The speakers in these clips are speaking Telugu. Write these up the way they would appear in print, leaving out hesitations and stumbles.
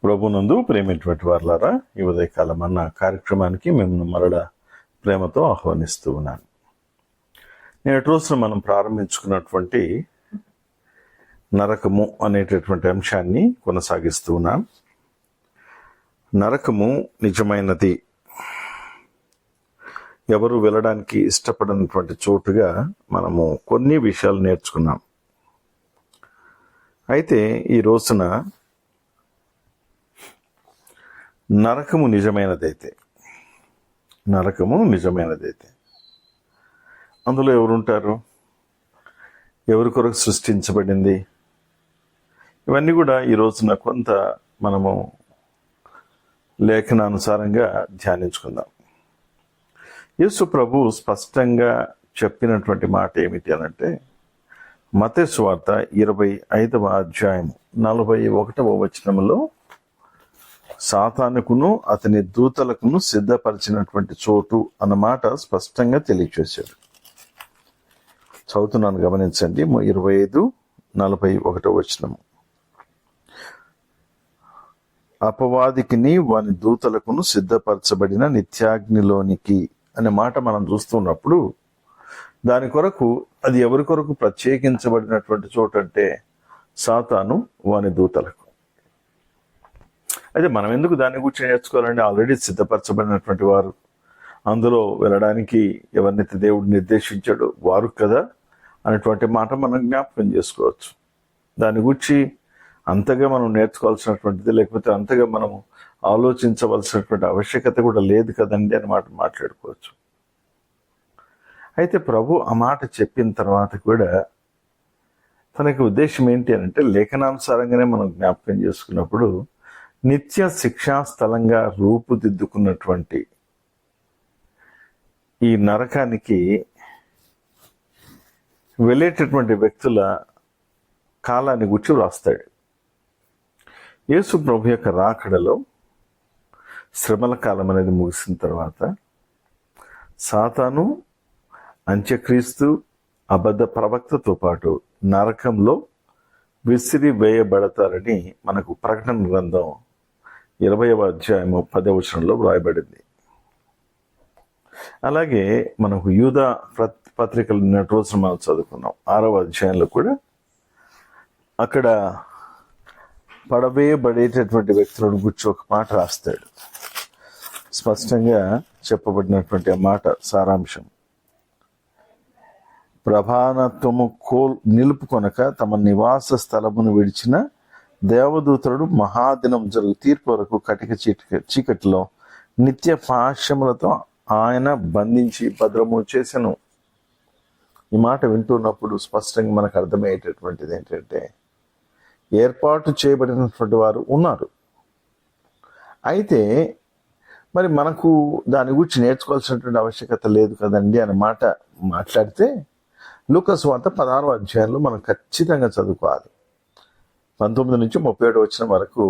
ప్రభునందు ప్రేమైనటువంటి వారులారా, ఈ ఉదయకాలం అన్న కార్యక్రమానికి మేము మరలా ప్రేమతో ఆహ్వానిస్తూ ఉన్నాను. నేటి రోజున మనం ప్రారంభించుకున్నటువంటి నరకము అనేటటువంటి అంశాన్ని కొనసాగిస్తూ ఉన్నాం. నరకము నిజమైనది, ఎవరు వెళ్ళడానికి ఇష్టపడినటువంటి చోటుగా మనము కొన్ని విషయాలు నేర్చుకున్నాం. అయితే ఈ రోజున నరకము నిజమైనదైతే అందులో ఎవరుంటారు, ఎవరి కొరకు సృష్టించబడింది, ఇవన్నీ కూడా ఈ రోజున కొంత మనము లేఖనానుసారంగా ధ్యానించుకుందాం. యేసు ప్రభు స్పష్టంగా చెప్పినటువంటి మాట ఏమిటి అనంటే, మత్తయి సువార్త 25వ అధ్యాయం 41వ వచనములో సాతానుకును అతని దూతలకును సిద్ధపరిచినటువంటి చోటు అన్నమాట స్పష్టంగా తెలియచేశాడు. చదువుతున్నాను, గమనించండి. 25:41 వచనము. అపవాదికిని వాని దూతలకును సిద్ధపరచబడిన నిత్యాగ్నిలోనికి అనే మాట మనం చూస్తున్నప్పుడు, దాని కొరకు అది ఎవరి కొరకు ప్రత్యేకించబడినటువంటి చోటు అంటే సాతాను వాని దూతలకు. అయితే మనం ఎందుకు దాని గురించి నేర్చుకోవాలంటే, ఆల్రెడీ సిద్ధపరచబడినటువంటి వారు, అందులో వెళ్ళడానికి ఎవరినైతే దేవుడు నిర్దేశించాడో వారు కదా అనేటువంటి మాట మనం జ్ఞాపకం చేసుకోవచ్చు. దాని గురించి అంతగా మనం నేర్చుకోవాల్సినటువంటిది, లేకపోతే అంతగా మనము ఆలోచించవలసినటువంటి ఆవశ్యకత కూడా లేదు కదండి అని మాట్లాడుకోవచ్చు. అయితే ప్రభు ఆ మాట చెప్పిన తర్వాత కూడా తనకి ఉద్దేశం ఏంటి అంటే, లేఖనానుసారంగానే మనం జ్ఞాపకం చేసుకున్నప్పుడు, నిత్య శిక్షా స్థలంగా రూపుదిద్దుకున్నటువంటి ఈ నరకానికి వెళ్ళేటటువంటి వ్యక్తుల కాలాన్ని గురించి వ్రాస్తాడు. యేసు ప్రభు యొక్క రాకడలో శ్రమల కాలం అనేది ముగిసిన తర్వాత సాతాను, అంత్యక్రీస్తు, అబద్ధ ప్రవక్తతో పాటు నరకంలో విసిరి వేయబడతారని మనకు ప్రకటన గ్రంథం 20వ అధ్యాయము 10వ వచనంలో వ్రాయబడింది. అలాగే మనకు యూదా పత్రికలు నిన్నటి రోజున మనం చదువుకున్నాం. 6వ అధ్యాయంలో కూడా అక్కడ పడవేయబడేటటువంటి వ్యక్తులను గురించి ఒక మాట రాస్తాడు. స్పష్టంగా చెప్పబడినటువంటి ఆ మాట సారాంశం, ప్రభానత్వము నిలుపుకొనక తమ నివాస స్థలమును విడిచిన దేవదూతలను మహాదినం జరుగు తీర్పు వరకు కటిక చీకటిలో నిత్య పాశములతో ఆయన బంధించి భద్రము చేసెను. ఈ మాట వింటున్నప్పుడు స్పష్టంగా మనకు అర్థమయ్యేటటువంటిది ఏంటంటే, ఏర్పాటు చేయబడినటువంటి వారు ఉన్నారు. అయితే మరి మనకు దాని గురించి నేర్చుకోవాల్సినటువంటి ఆవశ్యకత లేదు కదండి అనే మాట మాట్లాడితే, లూకా సువార్త 16వ అధ్యాయంలో మనం ఖచ్చితంగా చదువుకోవాలి. 19 నుంచి 37 వచనం వరకు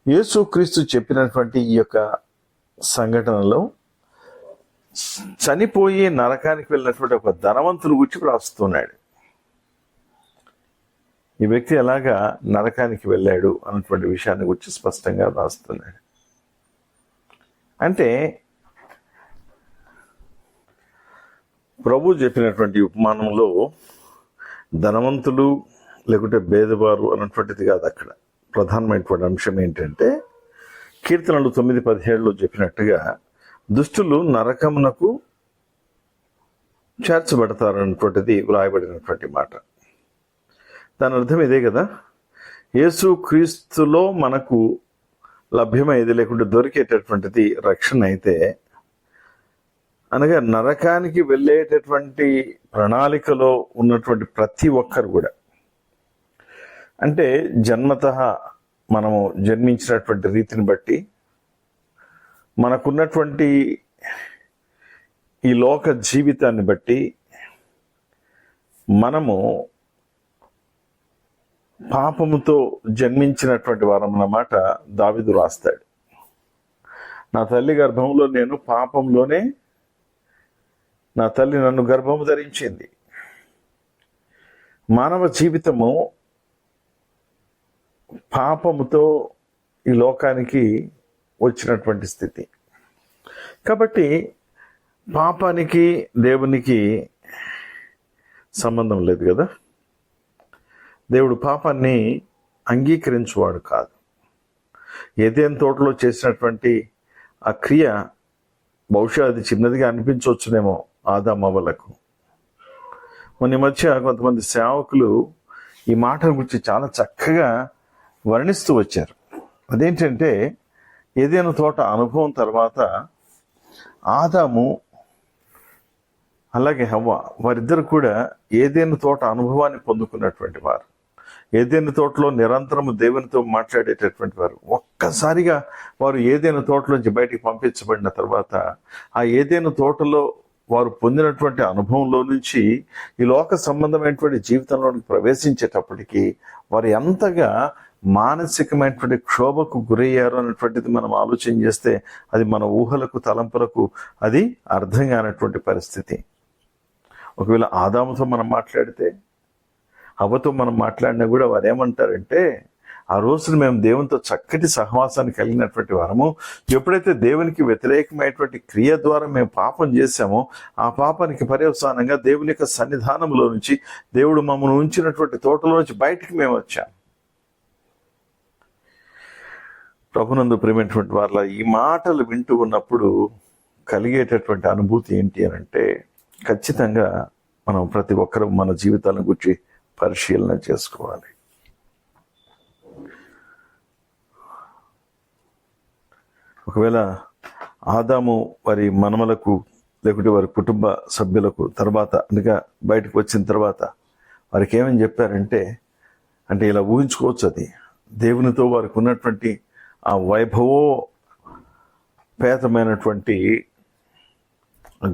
యేసు క్రీస్తు చెప్పినటువంటి ఈ యొక్క సంఘటనలో చనిపోయి నరకానికి వెళ్ళినటువంటి ఒక ధనవంతుని గురించి రాస్తున్నాడు. ఈ వ్యక్తి ఎలాగా నరకానికి వెళ్ళాడు అన్నటువంటి విషయాన్ని గురించి స్పష్టంగా రాస్తున్నాడు. అంటే ప్రభు చెప్పినటువంటి ఉపమానంలో ధనవంతులు లేకుంటే పేదవారు అన్నటువంటిది కాదు. అక్కడ ప్రధానమైనటువంటి అంశం ఏంటంటే, కీర్తనలు 9:17లో చెప్పినట్టుగా దుష్టులు నరకమునకు చేర్చబడతారన్నటువంటిది వ్రాయబడినటువంటి మాట. దాని అర్థం ఇదే కదా, యేసు క్రీస్తులో మనకు లభ్యమయ్యేది లేకుంటే దొరికేటటువంటిది రక్షణ అయితే, అనగా నరకానికి వెళ్ళేటటువంటి ప్రణాళికలో ఉన్నటువంటి ప్రతి ఒక్కరు కూడా, అంటే జన్మతః మనము జన్మించినటువంటి రీతిని బట్టి, మనకున్నటువంటి ఈ లోక జీవితాన్ని బట్టి మనము పాపముతో జన్మించినటువంటి వారం అన్నమాట దావీదు రాస్తాడు. నా తల్లి గర్భంలో నేను పాపంలోనే, నా తల్లి నన్ను గర్భము ధరించింది. మానవ జీవితము పాపముతో ఈ లోకానికి వచ్చినటువంటి స్థితి. కాబట్టి పాపానికి దేవునికి సంబంధం లేదు కదా. దేవుడు పాపాన్ని అంగీకరించువాడు కాదు. ఏదైనా తోటలో చేసినటువంటి ఆ క్రియ బహుశా అది చిన్నదిగా అనిపించవచ్చునేమో ఆదామవ్వలకు. మొన్న మధ్య కొంతమంది సేవకులు ఈ మాటల గురించి చాలా చక్కగా వర్ణిస్తూ వచ్చారు. అదేంటంటే, ఏదైనా తోట అనుభవం తర్వాత ఆదాము అలాగే హవ్వ వారిద్దరు కూడా ఏదైనా తోట అనుభవాన్ని పొందుకున్నటువంటి వారు, ఏదైనా తోటలో నిరంతరము దేవునితో మాట్లాడేటటువంటి వారు. ఒక్కసారిగా వారు ఏదైనా తోటలోంచి బయటికి పంపించబడిన తర్వాత ఆ ఏదైనా తోటలో వారు పొందినటువంటి అనుభవంలో నుంచి ఈ లోక సంబంధమైనటువంటి జీవితంలోనికి ప్రవేశించేటప్పటికీ వారు ఎంతగా మానసికమైనటువంటి క్షోభకు గురయ్యారు అనేటువంటిది మనం ఆలోచన చేస్తే అది మన ఊహలకు తలంపులకు అది అర్థం కానటువంటి పరిస్థితి. ఒకవేళ ఆదాముతో మనం మాట్లాడితే, హవ్వతో మనం మాట్లాడినా కూడా వారు ఏమంటారంటే, ఆ రోజున మేము దేవునితో చక్కటి సహవాసాన్ని కలిగినటువంటి వారము, ఎప్పుడైతే దేవునికి వ్యతిరేకమైనటువంటి క్రియ ద్వారా మేము పాపం చేశామో ఆ పాపానికి పర్యవసానంగా దేవుని యొక్క సన్నిధానంలో నుంచి దేవుడు మమ్మల్ని ఉంచినటువంటి తోటలో నుంచి బయటికి మేము వచ్చాం. ప్రభునందు ప్రియమైనటువంటి వాళ్ళ ఈ మాటలు వింటూ ఉన్నప్పుడు కలిగేటటువంటి అనుభూతి ఏంటి అని అంటే, ఖచ్చితంగా మనం ప్రతి ఒక్కరూ మన జీవితాలను గురించి పరిశీలన చేసుకోవాలి. ఒకవేళ ఆదాము వారి మనమలకు లేకుంటే వారి కుటుంబ సభ్యులకు తర్వాత అనగా బయటకు వచ్చిన తర్వాత వారికి ఏమని చెప్పారంటే, అంటే ఇలా ఊహించుకోవచ్చు, అది దేవునితో వారికి ఉన్నటువంటి ఆ వైభవోపేతమైనటువంటి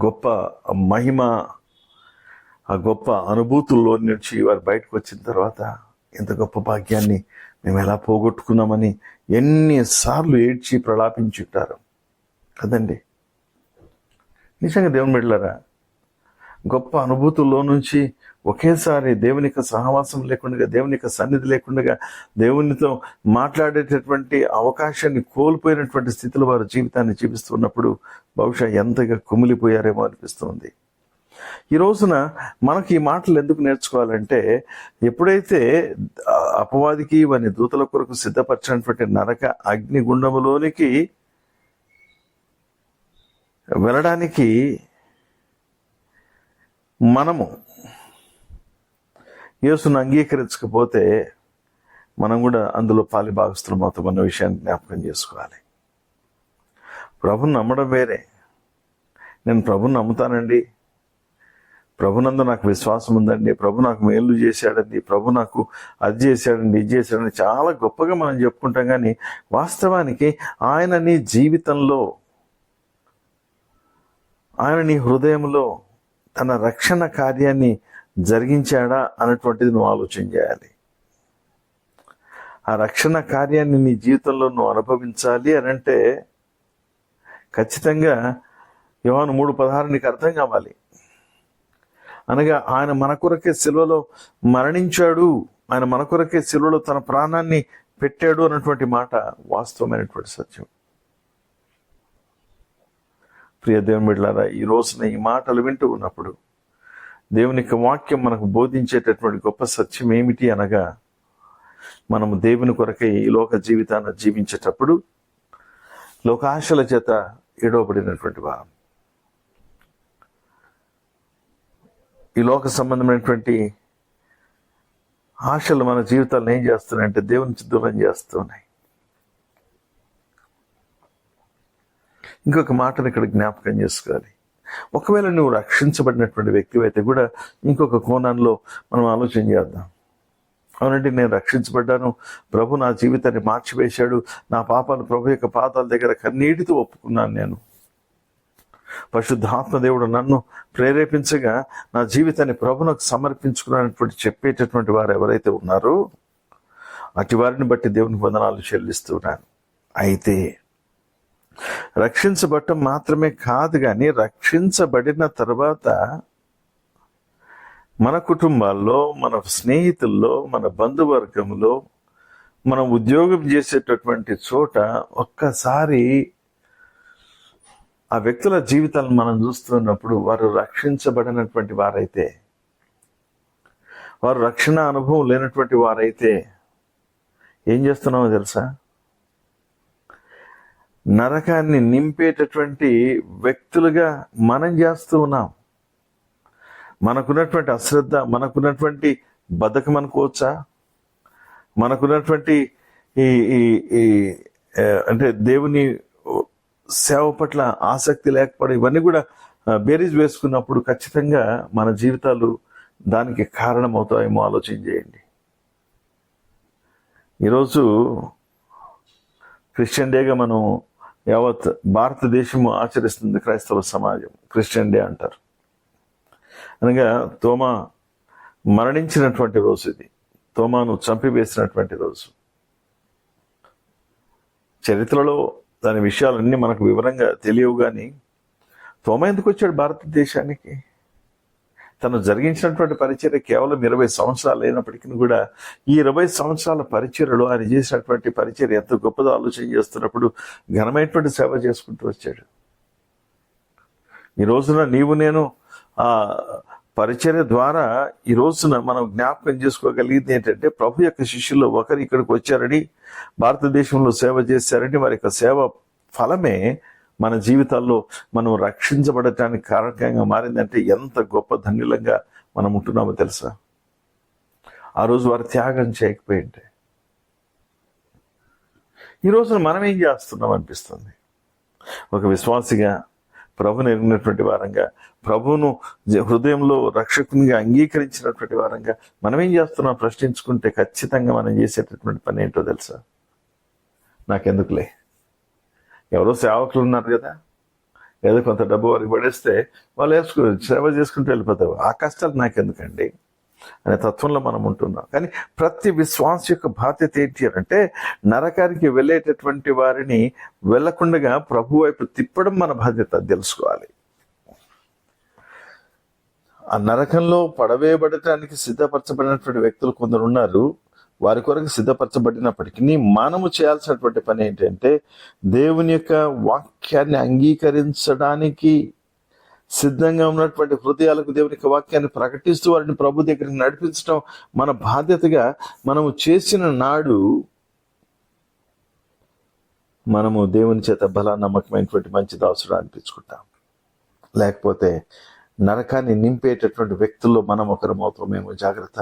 గొప్ప మహిమ, ఆ గొప్ప అనుభూతుల్లో నుంచి వారు బయటకు వచ్చిన తర్వాత ఎంత గొప్ప భాగ్యాన్ని మేము ఎలా పోగొట్టుకున్నామని ఎన్నిసార్లు ఏడ్చి ప్రలాపించుంటారు కదండి. నిజంగా దేవుని బిడ్డలారా, గొప్ప అనుభూతుల్లో నుంచి ఒకేసారి దేవుని యొక్క సహవాసం లేకుండా, దేవుని యొక్క సన్నిధి లేకుండా, దేవునితో మాట్లాడేటటువంటి అవకాశాన్ని కోల్పోయినటువంటి స్థితిలో వారు జీవితాన్ని జీవిస్తున్నప్పుడు బహుశా ఎంతగా కుమిలిపోయారేమో అనిపిస్తుంది. ఈ రోజున మనకి ఈ మాటలు ఎందుకు నేర్చుకోవాలంటే, ఎప్పుడైతే అపవాదికి వాని దూతల కొరకు సిద్ధపరిచినటువంటి నరక అగ్నిగుండములోనికి వెళ్ళడానికి మనము యేసును అంగీకరించకపోతే మనం కూడా అందులో పాలిభాగస్తులం అవుతామన్న విషయాన్ని జ్ఞాపకం చేసుకోవాలి. ప్రభుని నమ్మడం వేరే. నేను ప్రభుని నమ్ముతానండి, ప్రభునందు నాకు విశ్వాసం ఉందండి, ప్రభు నాకు మేలు చేశాడండి, ప్రభు నాకు అది చేశాడండి, ఇది చేశాడండి, చాలా గొప్పగా మనం చెప్పుకుంటాం. కానీ వాస్తవానికి ఆయన నీ జీవితంలో, ఆయన నీ హృదయంలో తన రక్షణ కార్యాన్ని జరిగించాడా అన్నటువంటిది నువ్వు ఆలోచన చేయాలి. ఆ రక్షణ కార్యాన్ని నీ జీవితంలో నువ్వు అనుభవించాలి అని అంటే ఖచ్చితంగా యోహాను 3:16 నీకు అర్థం కావాలి. అనగా ఆయన మన కొరకే సిలువలో మరణించాడు, ఆయన మన కొరకే సిలువలో తన ప్రాణాన్ని పెట్టాడు అన్నటువంటి మాట వాస్తవమైనటువంటి సత్యం. ప్రియ దేవుని బిడ్డలారా, ఈ రోజున ఈ మాటలు వింటూ ఉన్నప్పుడు దేవుని యొక్క వాక్యం మనకు బోధించేటటువంటి గొప్ప సత్యం ఏమిటి అనగా, మనము దేవుని కొరకై ఈ లోక జీవితాన్ని జీవించేటప్పుడు లోకాశల చేత ఏడవబడినటువంటి వారం, ఈ లోక సంబంధమైనటువంటి ఆశలు మన జీవితాలను ఏం చేస్తున్నాయంటే దేవుని నుంచి దూరం చేస్తున్నాయి. ఇంకొక మాటను ఇక్కడ జ్ఞాపకం చేసుకోవాలి. ఒకవేళ నువ్వు రక్షించబడినటువంటి వ్యక్తి అయితే కూడా ఇంకొక కోణంలో మనం ఆలోచన చేద్దాం. అవునండి, నేను రక్షించబడ్డాను, ప్రభు నా జీవితాన్ని మార్చివేశాడు, నా పాపాలు ప్రభు యొక్క పాదాల దగ్గర కన్నీటితో ఒప్పుకున్నాను, నేను పరిశుద్ధాత్మ దేవుడు నన్ను ప్రేరేపించగా నా జీవితాన్ని ప్రభునకు సమర్పించుకున్నటువంటి చెప్పేటటువంటి వారు ఎవరైతే ఉన్నారో అటు వారిని బట్టి దేవునికి వందనాలు చెల్లిస్తున్నాను. అయితే రక్షించబడటం మాత్రమే కాదు, కానీ రక్షించబడిన తర్వాత మన కుటుంబాల్లో, మన స్నేహితుల్లో, మన బంధువర్గంలో మనం ఉద్యోగం చేసేటటువంటి చోట ఒక్కసారి ఆ వ్యక్తుల జీవితాలను మనం చూస్తున్నప్పుడు వారు రక్షించబడినటువంటి వారైతే, వారు రక్షణ అనుభవం లేనటువంటి వారైతే ఏం చేస్తున్నామో తెలుసా? నరకాన్ని నింపేటటువంటి వ్యక్తులుగా మనం చేస్తూ ఉన్నాం. మనకున్నటువంటి అశ్రద్ధ, మనకున్నటువంటి బద్ధకం అనుకోవచ్చా, మనకున్నటువంటి ఈ ఈ ఈ అంటే దేవుని సేవ పట్ల ఆసక్తి లేకపోవడం, ఇవన్నీ కూడా బేరీజ్ వేసుకున్నప్పుడు ఖచ్చితంగా మన జీవితాలు దానికి కారణమవుతాయేమో ఆలోచన చేయండి. ఈరోజు క్రిస్టియన్ డేగా మనం యావత్ భారతదేశము ఆచరిస్తుంది క్రైస్తవ సమాజం. క్రిస్టియన్ డే అంటారు. అనగా తోమా మరణించినటువంటి రోజు ఇది. తోమాను చంపివేసినటువంటి రోజు. చరిత్రలో దాని విషయాలన్నీ మనకు వివరంగా తెలియవు. కానీ తోమా ఎందుకు వచ్చాడు భారతదేశానికి? తను జరిగించినటువంటి పరిచర్య కేవలం 20 సంవత్సరాలు అయినప్పటికీ కూడా ఈ 20 సంవత్సరాల పరిచర్యలో ఆయన చేసినటువంటి పరిచర్య ఎంత గొప్పదో ఆలోచన చేస్తున్నప్పుడు ఘనమైనటువంటి సేవ చేసుకుంటూ వచ్చాడు. ఈ రోజున నీవు నేను ఆ పరిచర్య ద్వారా ఈ రోజున మనం జ్ఞాపకం చేసుకోగలిగింది ఏంటంటే, ప్రభు యొక్క శిష్యుల్లో ఒకరు ఇక్కడికి వచ్చారని, భారతదేశంలో సేవ చేశారని, వారి యొక్క సేవ ఫలమే మన జీవితాల్లో మనం రక్షించబడటానికి కారకంగా మారిందంటే ఎంత గొప్ప ధన్యులంగా మనం ఉంటున్నామో తెలుసా? ఆ రోజు వారు త్యాగం చేయకపోయింటే ఈ రోజున మనం ఏం చేస్తున్నాం అనిపిస్తుంది. ఒక విశ్వాసిగా, ప్రభుని ఎరిగినటువంటి వారంగా, ప్రభువును హృదయంలో రక్షకునిగా అంగీకరించినటువంటి వారంగా మనం ఏం చేస్తున్నాం ప్రశ్నించుకుంటే ఖచ్చితంగా మనం చేసేటటువంటి పని ఏంటో తెలుసా? నాకెందుకులే, ఎవరో సేవకులు ఉన్నారు కదా, ఏదో కొంత డబ్బు వారికి పడేస్తే వాళ్ళు సేవ చేసుకుంటూ వెళ్ళిపోతారు, ఆ కష్టాలు నాకెందుకండి అనే తత్వంలో మనం ఉంటున్నాం. కానీ ప్రతి విశ్వాస యొక్క బాధ్యత ఏంటి అంటే, నరకానికి వెళ్ళేటటువంటి వారిని వెళ్లకుండా ప్రభు వైపు తిప్పడం మన బాధ్యత తెలుసుకోవాలి. ఆ నరకంలో పడవేయబడటానికి సిద్ధపరచబడినటువంటి వ్యక్తులు కొందరు ఉన్నారు. వారి కొరకు సిద్ధపరచబడినప్పటికీ మనము చేయాల్సినటువంటి పని ఏంటంటే, దేవుని యొక్క వాక్యాన్ని అంగీకరించడానికి సిద్ధంగా ఉన్నటువంటి హృదయాలకు దేవుని యొక్క వాక్యాన్ని ప్రకటిస్తూ వారిని ప్రభు దగ్గరికి నడిపించడం మన బాధ్యతగా మనము చేసిన నాడు మనము దేవుని చేత బలా నమ్మకమైనటువంటి మంచి దాసుడు అనిపించుకుంటాం. లేకపోతే నరకాన్ని నింపేటటువంటి వ్యక్తుల్లో మనం ఒకరం అవుతామేమో. జాగ్రత్త.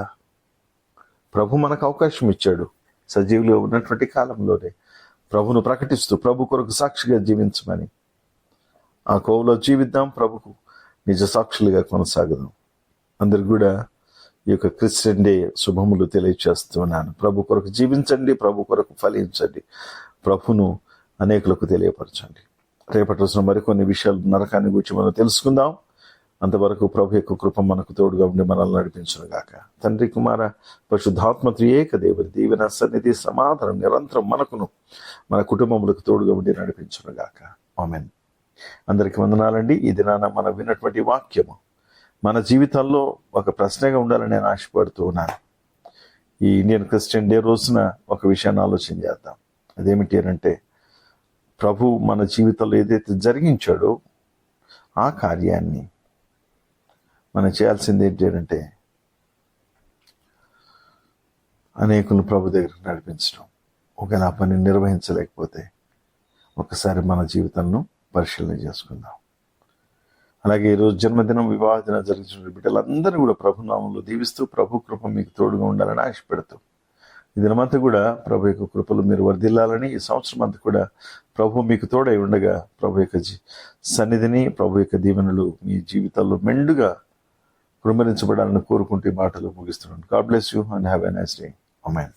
ప్రభు మనకు అవకాశం ఇచ్చాడు. సజీవులో ఉన్నటువంటి కాలంలోనే ప్రభును ప్రకటిస్తూ ప్రభు కొరకు సాక్షిగా జీవించమని. ఆ కోవలో జీవిద్దాం, ప్రభుకు నిజ సాక్షులుగా కొనసాగుదాం. అందరికి కూడా ఈ యొక్క క్రిస్టియన్ డే శుభములు తెలియచేస్తున్నాను. ప్రభు కొరకు జీవించండి, ప్రభు కొరకు ఫలించండి, ప్రభును అనేకులకు తెలియపరచండి. రేపటి రోజున మరికొన్ని విషయాలు నరకాన్ని గురించి మనం తెలుసుకుందాం. అంతవరకు ప్రభు యొక్క కృప మనకు తోడుగా ఉండి మనల్ని నడిపించును గాక. తండ్రి, కుమార, పరిశుద్ధాత్మ త్రియేక దేవుని దీవెన, సన్నిధి, సమాధానం నిరంతరం మనకును మన కుటుంబములకు తోడుగా ఉండి నడిపించును గాక. ఆమేన్. అందరికి వందనాలండి. ఈ దినాన మనం విన్నటువంటి వాక్యము మన జీవితాల్లో ఒక ప్రశ్నగా ఉండాలని నేను ఆశపడుతూ ఉన్నాను. ఈ ఇండియన్ క్రిస్టియన్ డే రోజున ఒక విషయాన్ని ఆలోచన చేద్దాం. అదేమిటి అంటే, ప్రభు మన జీవితంలో ఏదైతే జరిగించాడో ఆ కార్యాన్ని మనం చేయాల్సింది ఏంటి అంటే, అనేకులను ప్రభు దగ్గరికి నడిపించడం. ఒకవేళ ఆ పని నిర్వహించలేకపోతే ఒకసారి మన జీవితాలను పరిశీలన చేసుకుందాం. అలాగే ఈరోజు జన్మదినం, వివాహ దినం జరిగిన బిడ్డలందరినీ కూడా ప్రభు నామంలో దీవిస్తూ ప్రభు కృప మీకు తోడుగా ఉండాలని ఆశపెడుతూ, ఈ దినమంతా కూడా ప్రభు యొక్క కృపలు మీరు వర్ధిల్లాలని, ఈ సంవత్సరం అంతా కూడా ప్రభు మీకు తోడై ఉండగా ప్రభు యొక్క సన్నిధిని, ప్రభు యొక్క దీవెనలు మీ జీవితాల్లో మెండుగా కుమ్మరించబడాలని కోరుకుంటూ ఈ మాటలు ముగిస్తున్నాను. God bless you and have a nice day. Amen.